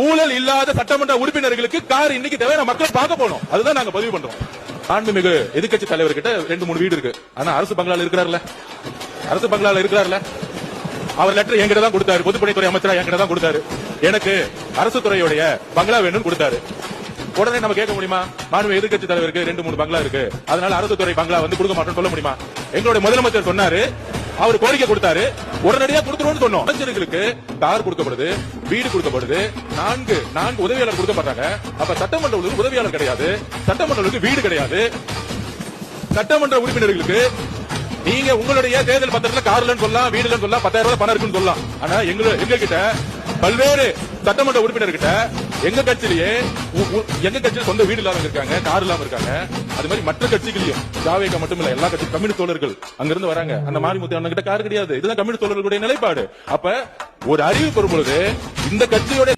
ஊழல் இல்லாத சட்டமன்ற உறுப்பினர்களுக்கு கார் இன்னைக்கு தேவை மக்கள் பார்க்க போனோம். அதுதான் நாங்க பதிவு பண்றோம். மாண்புமிகு எதிர்க்கட்சி தலைவர்கிட்ட 2-3 வீடு இருக்கு. ஆனா அரசு பங்களால இருக்கிறார்ல, அவர் லெட்டர் என்கிட்ட தான் கொடுத்தாரு. பொதுப்பணித்துறை அமைச்சரா என்கிட்ட தான் கொடுத்தாரு. எனக்கு அரசு துறையுடைய பங்களா வேணும்னு கொடுத்தாரு. உடனே நம்ம கேட்க முடியுமா? மாண்புமிகு எதிர்க்கட்சி தலைவருக்கு 2-3 பங்களா இருக்கு, அதனால அரசு துறை பங்களா கொடுக்க மாட்டோம்னு சொல்ல முடியுமா? எங்களுடைய முதலமைச்சர் சொன்னாரு, அவர் கோரிக்கை கொடுத்தாரு, உடனடியா கொடுத்துருவோம்னு சொன்னோம். அமைச்சர்களுக்கு கார் கொடுக்கப்படுது, வீடு கொடுக்கப்படுது, 4 உதவியாளர் கொடுக்கப்படுறாங்க. அப்ப சட்டமன்ற உதவியாளர் கிடையாது, சட்டமன்றங்களுக்கு வீடு கிடையாது. சட்டமன்ற உறுப்பினர்களுக்கு நீங்க உங்களுடைய தேர்தல் பத்திரத்துல கார்லன்னு சொல்லலாம், வீடுல சொல்லலாம், 10,000 ரூபாய் பணம் இருக்குன்னு சொல்லலாம். ஆனா எங்க கிட்ட பல்வேறு சட்டமன்ற உறுப்பினர்கிட்ட எங்க கட்சியில சொந்த வீடு இல்லாம இருக்காங்க, கார் இல்லாம இருக்காங்க. அது மாதிரி மற்ற கட்சிகளையும், ஜாவேகா மட்டும் இல்ல, எல்லா கட்சி கம்யூனிஸ்ட் தோழர்கள் அங்கிருந்து வராங்க. அந்த மாரிமுத்து அண்ணன் கிட்ட கார் கிடையாது. இதுதான் கம்யூனிஸ்ட் தோழர்களுடைய நிலைப்பாடு. அப்ப ஒரு அறிவு பெறும் பொழுது இந்த கட்சியோட